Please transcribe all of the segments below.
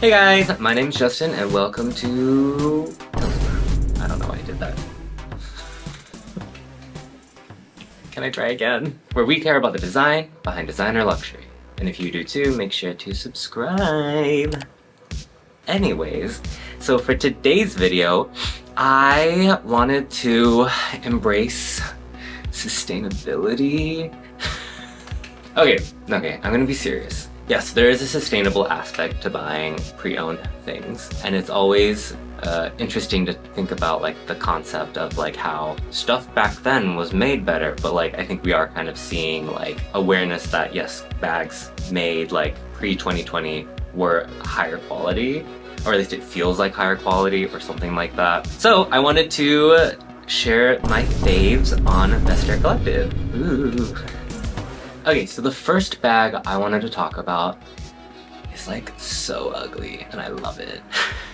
Hey guys, my name's Justin and welcome to... I don't know why I did that. Can I try again? Where we care about the design behind designer luxury. And if you do too, make sure to subscribe. Anyways, so for today's video, I wanted to embrace sustainability. Okay, I'm gonna be serious. Yes, there is a sustainable aspect to buying pre-owned things, and it's always interesting to think about like the concept of like how stuff back then was made better, but like I think we are kind of seeing like awareness that yes, bags made like pre-2020 were higher quality, or at least it feels like higher quality or something like that. So I wanted to share my faves on Vestiaire Collective. Ooh. Okay, so the first bag I wanted to talk about is like so ugly and I love it.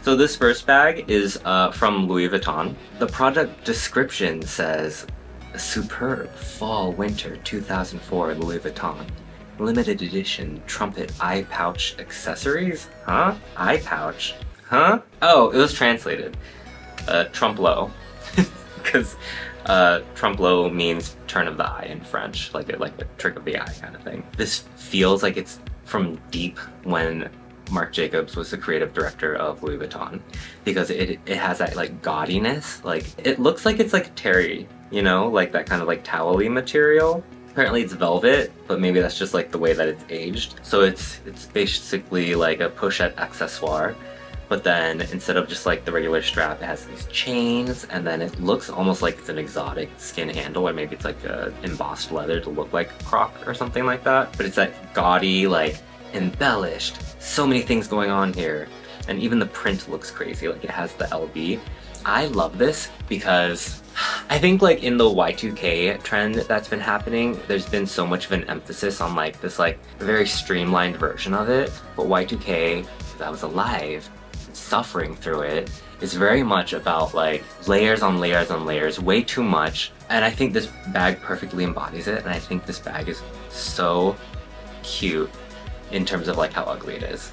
So this first bag is from Louis Vuitton. The product description says, superb fall winter 2004 Louis Vuitton. Limited edition trumpet eye pouch accessories? Huh? Eye pouch? Huh? Oh, it was translated. Trompe l'œil. Because trompe l'œil means turn of the eye in French, like a trick of the eye kind of thing. This feels like it's from deep when Marc Jacobs was the creative director of Louis Vuitton, because it has that like gaudiness. Like it looks like it's like terry, you know, like that kind of like towel-y material. Apparently it's velvet, but maybe that's just like the way that it's aged. So it's basically like a pochette accessoire. But then instead of just like the regular strap, it has these chains, and then it looks almost like it's an exotic skin handle, or maybe it's like a embossed leather to look like a croc or something like that. But it's that gaudy, like embellished, so many things going on here. And even the print looks crazy, like it has the LV. I love this because I think like in the Y2K trend that's been happening, there's been so much of an emphasis on like this like very streamlined version of it. But Y2K, because I was alive, suffering through it, is very much about like layers on layers on layers, way too much. And I think this bag perfectly embodies it, and I think this bag is so cute in terms of like how ugly it is,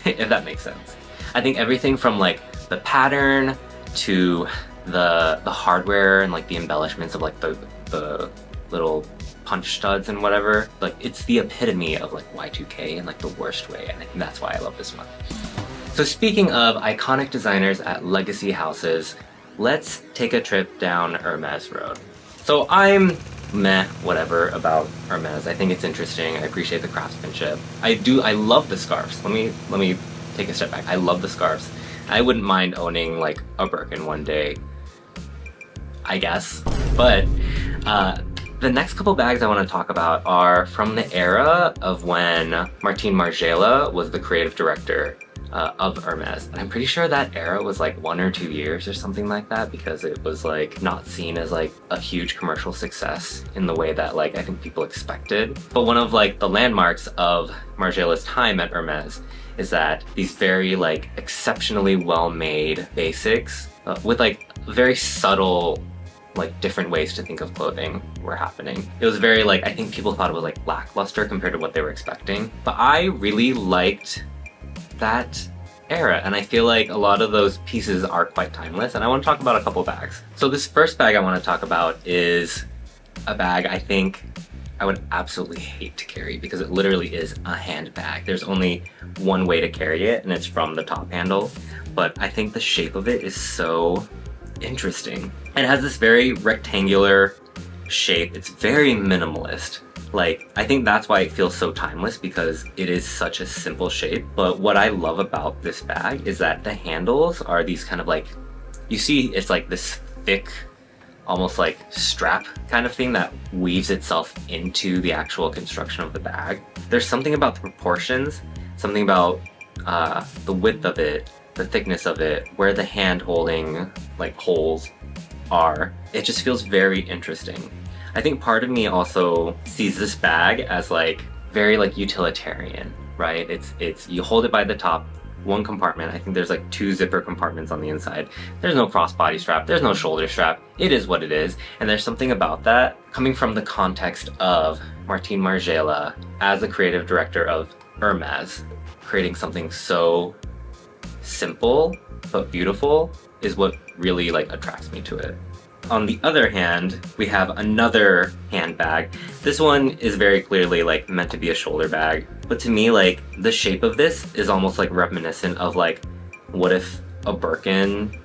if that makes sense. I think everything from like the pattern to the hardware and like the embellishments of like the little punch studs and whatever, like it's the epitome of like Y2K in like the worst way, and I think that's why I love this one. So speaking of iconic designers at legacy houses, let's take a trip down Hermès road. So I'm meh, whatever about Hermès. I think it's interesting. I appreciate the craftsmanship. I love the scarves. Let me take a step back. I love the scarves. I wouldn't mind owning like a Birkin one day, I guess. But the next couple bags I want to talk about are from the era of when Martin Margiela was the creative director of Hermès. And I'm pretty sure that era was like 1 or 2 years or something like that, because it was like not seen as like a huge commercial success in the way that like I think people expected. But one of like the landmarks of Margiela's time at Hermès is that these very like exceptionally well-made basics with like very subtle like different ways to think of clothing were happening. It was very like, I think people thought it was like lackluster compared to what they were expecting. But I really liked that era, and I feel like a lot of those pieces are quite timeless, and I want to talk about a couple bags. So this first bag I want to talk about is a bag I think I would absolutely hate to carry, because it literally is a handbag. There's only one way to carry it, and it's from the top handle, but I think the shape of it is so interesting. And it has this very rectangular shape. It's very minimalist. Like, I think that's why it feels so timeless, because it is such a simple shape. But what I love about this bag is that the handles are these kind of like, you see it's like this thick, almost like strap kind of thing that weaves itself into the actual construction of the bag. There's something about the proportions, something about the width of it, the thickness of it, where the hand holding like holes are. It just feels very interesting. I think part of me also sees this bag as like very like utilitarian, right? It's you hold it by the top, one compartment. I think there's like 2 zipper compartments on the inside. There's no crossbody strap, there's no shoulder strap. It is what it is. And there's something about that coming from the context of Martin Margiela as the creative director of Hermès, creating something so simple but beautiful is what really like attracts me to it. On the other hand, we have another handbag. This one is very clearly like meant to be a shoulder bag, but to me, like the shape of this is almost like reminiscent of like, what if a Birkin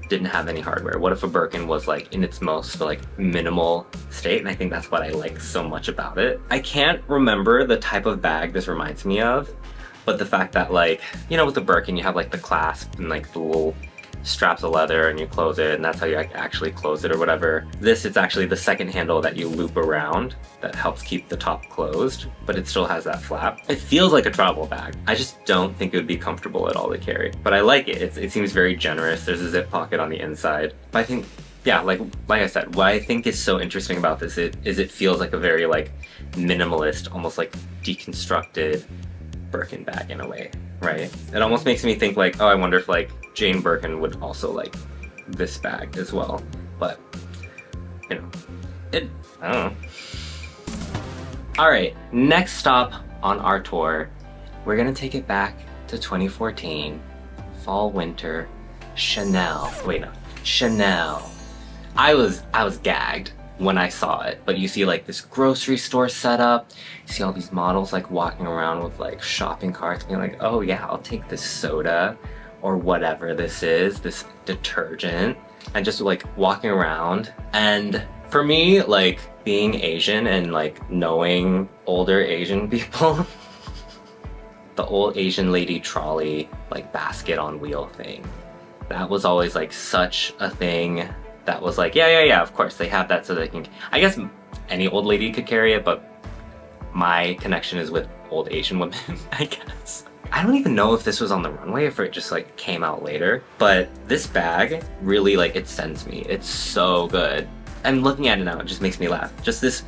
didn't have any hardware? What if a Birkin was like in its most like minimal state? And I think that's what I like so much about it. I can't remember the type of bag this reminds me of, but the fact that like, you know, with the Birkin, you have like the clasp and like the little straps of leather and you close it and that's how you actually close it or whatever. This, it's actually the second handle that you loop around that helps keep the top closed, but it still has that flap. It feels like a travel bag. I just don't think it would be comfortable at all to carry, but I like it. It seems very generous. There's a zip pocket on the inside. But I think, yeah, like I said, what I think is so interesting about this is it feels like a very like minimalist, almost like deconstructed Birkin bag in a way, right? It almost makes me think like, oh, I wonder if like Jane Birkin would also like this bag as well. But, you know, I don't know. All right, next stop on our tour, we're gonna take it back to 2014, fall, winter, Chanel. Wait, no, Chanel. I was gagged when I saw it, but you see like this grocery store setup, you see all these models like walking around with like shopping carts being like, oh yeah, I'll take this soda or whatever this is, this detergent, and just like walking around. And for me, like being Asian and like knowing older Asian people, the old Asian lady trolley, like basket on wheel thing, that was always like such a thing. That was like, yeah, of course they have that so they can, I guess any old lady could carry it, but my connection is with old Asian women, I guess. I don't even know if this was on the runway, if it just like came out later, but this bag really like, it sends me. It's so good. And looking at it now, it just makes me laugh. Just this,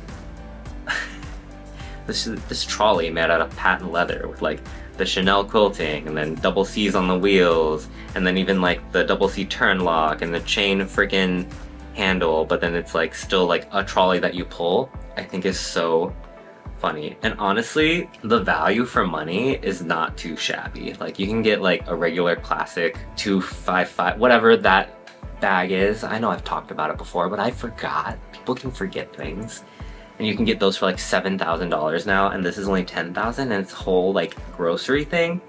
this trolley made out of patent leather with like the Chanel quilting and then double C's on the wheels and then even like the double C turn lock and the chain freaking handle, but then it's like still like a trolley that you pull, I think is so funny. And honestly, the value for money is not too shabby. Like you can get like a regular classic 255, whatever that bag is. I know I've talked about it before, but I forgot. People can forget things. And you can get those for like $7,000 now, and this is only $10,000, and it's whole like grocery thing.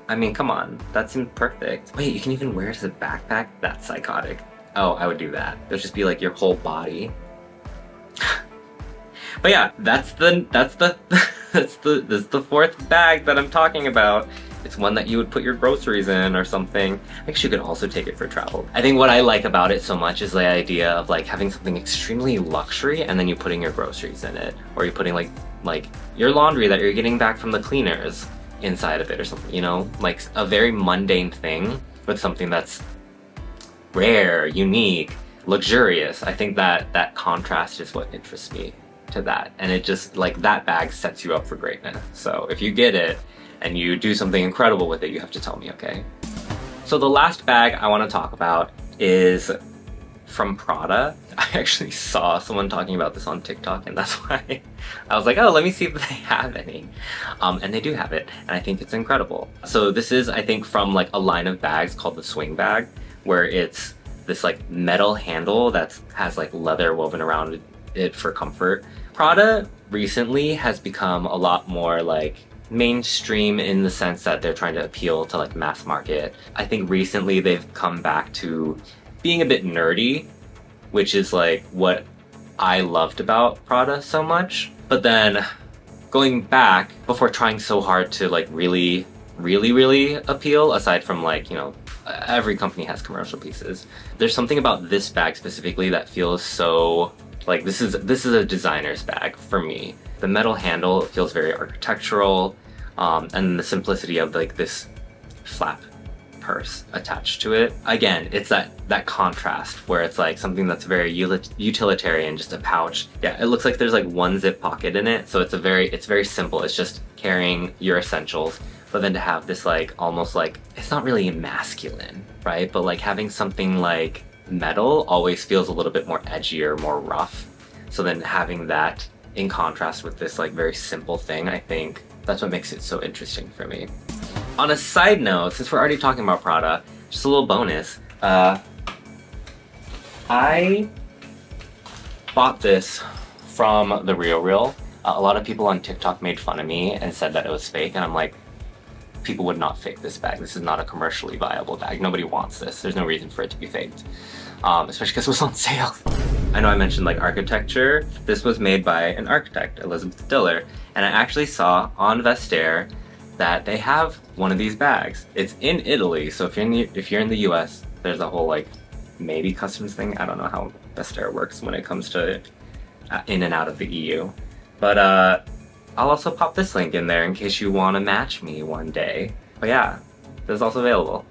I mean, come on, that seems perfect. Wait, you can even wear it as a backpack? That's psychotic. Oh, I would do that. It would just be like your whole body. But yeah, that's the fourth bag that I'm talking about. It's one that you would put your groceries in or something. I guess you could also take it for travel. I think what I like about it so much is the idea of like having something extremely luxury and then you putting your groceries in it. Or you're putting like your laundry that you're getting back from the cleaners inside of it or something, you know? Like a very mundane thing with something that's rare, unique, luxurious. I think that contrast is what interests me to that. And it just, like, that bag sets you up for greatness. So if you get it, and you do something incredible with it, you have to tell me, okay? So the last bag I want to talk about is from Prada. I actually saw someone talking about this on TikTok, and that's why I was like, oh, let me see if they have any. And they do have it, and I think it's incredible. So this is, I think, from like a line of bags called the swing bag, where it's this like metal handle that has like leather woven around it for comfort. Prada recently has become a lot more like mainstream in the sense that they're trying to appeal to like mass market. I think recently they've come back to being a bit nerdy, which is like what I loved about Prada so much. But then going back, before trying so hard to like really appeal, aside from like, you know, every company has commercial pieces, there's something about this bag specifically that feels so like this is a designer's bag for me. The metal handle feels very architectural, and the simplicity of like this flap purse attached to it. Again, it's that contrast where it's like something that's very utilitarian, just a pouch. Yeah, it looks like there's like one zip pocket in it, so it's very simple. It's just carrying your essentials. But then to have this like almost like, it's not really masculine, right? But like having something like metal always feels a little bit more edgy or more rough. So then having that in contrast with this like very simple thing, I think that's what makes it so interesting for me. On a side note, since we're already talking about Prada, just a little bonus. I bought this from The RealReal. A lot of people on TikTok made fun of me and said that it was fake, and I'm like, people would not fake this bag. This is not a commercially viable bag. Nobody wants this. There's no reason for it to be faked, especially because it was on sale. I know I mentioned like architecture. This was made by an architect, Elizabeth Diller, and I actually saw on Vestiaire that they have one of these bags. It's in Italy, so if you're in the US, there's a whole like maybe customs thing. I don't know how Vestiaire works when it comes to in and out of the EU. But I'll also pop this link in there in case you want to match me one day. But yeah, this is also available.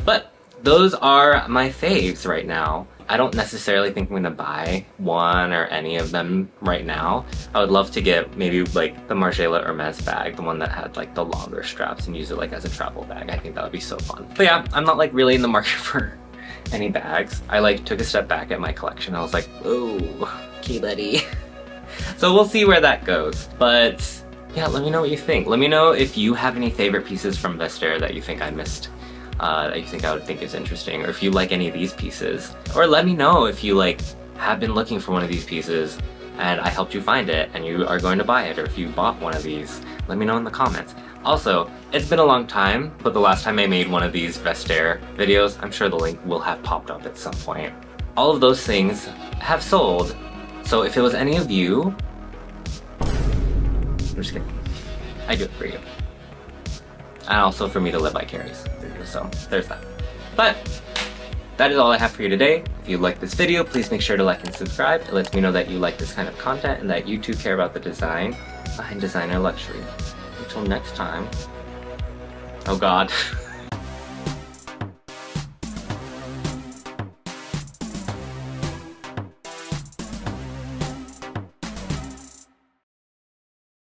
But those are my faves right now. I don't necessarily think I'm gonna buy one or any of them right now. I would love to get maybe like the Margiela Hermès bag, the one that had like the longer straps, and use it like as a travel bag. I think that would be so fun. But yeah, I'm not like really in the market for any bags. I like took a step back at my collection. I was like, oh, okay buddy. So we'll see where that goes. But yeah, let me know what you think. Let me know if you have any favorite pieces from Vestiaire that you think I missed, that you think I would think is interesting, or if you like any of these pieces. Or let me know if you like have been looking for one of these pieces and I helped you find it and you are going to buy it, or if you bought one of these, let me know in the comments. Also, it's been a long time, but the last time I made one of these Vestiaire videos, I'm sure the link will have popped up at some point. All of those things have sold. So if it was any of you, I'm just kidding. I do it for you. And also for me to live vicariously through you, so there's that. But that is all I have for you today. If you like this video, please make sure to like and subscribe. It lets me know that you like this kind of content and that you too care about the design behind designer luxury. Until next time. Oh God.